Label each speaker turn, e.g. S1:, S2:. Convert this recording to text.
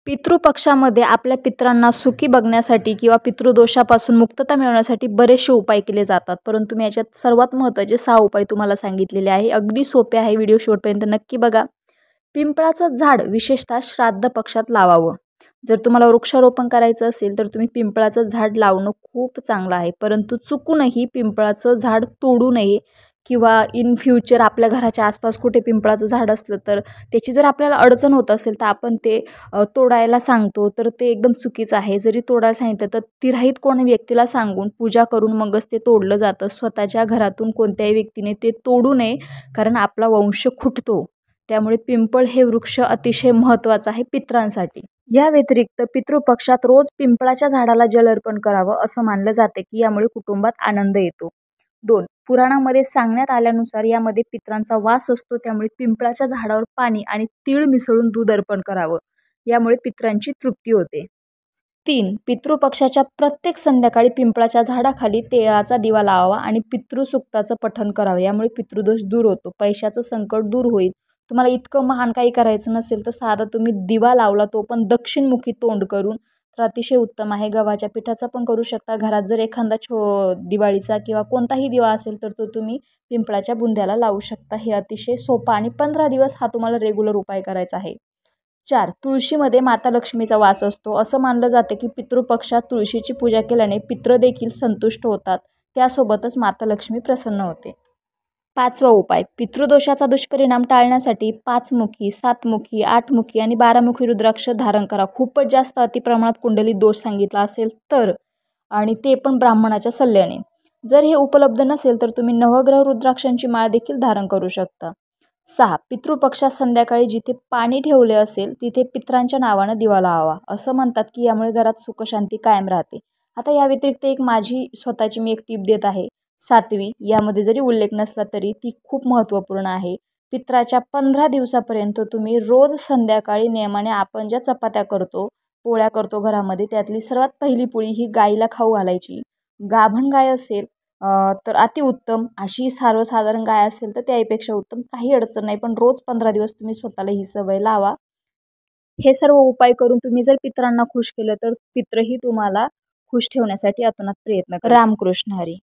S1: पितृपक्षामध्ये आपल्या पितरांना सुखी बघण्यासाठी किंवा पितृदोषापासून मुक्तता मिळवण्यासाठी बरेचसे उपाय केले जातात, परंतु मी याच्यात सर्वात महत्त्वाचे 6 उपाय तुम्हाला सांगितलेले आहे. अगदी सोपे आहे. व्हिडिओ शेवटपर्यंत नक्की बघा. पिंपळाचं झाड विशेषतः श्राद्ध पक्षात लावावं. जर तुम्हाला वृक्षारोपण करायचं असेल तर तुम्ही पिंपळाचं झाड लावणं खूप चांगलं आहे, परंतु चुकूनही पिंपळाचं झाड तोडू नये किंवा इन फ्युचर आपल्या घराच्या आसपास कुठे पिंपळाचं झाड असलं तर त्याची जर आपल्याला अडचण होत असेल तर आपण ते तोडायला सांगतो, तर ते एकदम चुकीचं आहे. जरी तोडायला सांगितलं तर तिराहित कोणी व्यक्तीला सांगून पूजा करून मगच ते तोडलं जातं. स्वतःच्या घरातून कोणत्याही व्यक्तीने ते तोडू नये, कारण आपला वंश खुटतो. त्यामुळे पिंपळ हे वृक्ष अतिशय महत्त्वाचं आहे पितरांसाठी. या व्यतिरिक्त पितृपक्षात रोज पिंपळाच्या झाडाला जल अर्पण करावं असं मानलं जाते की यामुळे कुटुंबात आनंद येतो. 2. पुराणामध्ये सांगण्यात आल्यानुसार यामध्ये पितरांचा वास असतो, त्यामुळे पिंपळाच्या झाडावर पाणी आणि तीळ मिसळून दूध अर्पण करावं. यामुळे पितरांची तृप्ती होते. 3. पितृपक्षाच्या प्रत्येक संध्याकाळी पिंपळाच्या झाडाखाली तेळाचा दिवा लावावा आणि पितृसूक्ताचं पठण करावं. यामुळे पितृदोष दूर होतो, पैशाचं संकट दूर होईल. तुम्हाला इतकं महान काही करायचं नसेल तर साधा तुम्ही दिवा लावला, तो पण दक्षिणमुखी तोंड करून, तर अतिशय उत्तम आहे. गव्हाच्या पिठाचा पण करू शकता. घरात जर एखादा दिवाळीचा किंवा कोणताही दिवा असेल तर तो तुम्ही पिंपळाच्या बुंध्याला लावू शकता. हे अतिशय सोपा आणि 15 दिवस हा तुम्हाला रेग्युलर उपाय करायचा आहे. 4. तुळशीमध्ये माता लक्ष्मीचा वास असतो. असं मानलं जातं की पितृपक्षात तुळशीची पूजा केल्याने पितृ देखील संतुष्ट होतात, त्यासोबतच माता लक्ष्मी प्रसन्न होते. 5वा उपाय. पितृदोषाचा दुष्परिणाम टाळण्यासाठी 5मुखी, 7मुखी, 8मुखी आणि 12मुखी रुद्राक्ष धारण करा. खूपच जास्त अतिप्रमाणात कुंडलीत दोष सांगितला असेल तर, आणि ते पण ब्राह्मणाच्या सल्ल्याने. जर हे उपलब्ध नसेल तर तुम्ही नवग्रह रुद्राक्षांची माळ देखील धारण करू शकता. 6. पितृपक्षात संध्याकाळी जिथे पाणी ठेवले असेल तिथे पितरांच्या नावानं दिवा लावावा. असं म्हणतात की यामुळे घरात सुखशांती कायम राहते. आता या व्यतिरिक्त एक माझी स्वतःची मी एक टीप देत आहे. 7वी, यामध्ये जरी उल्लेख नसला तरी ती खूप महत्त्वपूर्ण आहे. पितराच्या 15 दिवसापर्यंत तुम्ही रोज संध्याकाळी नियमाने आपण ज्या चपात्या करतो, पोळ्या करतो घरामध्ये, त्यातली सर्वात पहिली पोळी ही गाईला खाऊ घालायची. गाभण गाय असेल तर अतिउत्तम. अशी सर्वसाधारण गाय असेल तर त्याहीपेक्षा उत्तम. काही अडचण नाही, पण रोज 15 दिवस तुम्ही स्वतःला ही सवय लावा. हे सर्व उपाय करून तुम्ही जर पितरांना खुश केलं तर पितरही तुम्हाला खुश ठेवण्यासाठी अतोनात प्रयत्न करा. रामकृष्ण हरी.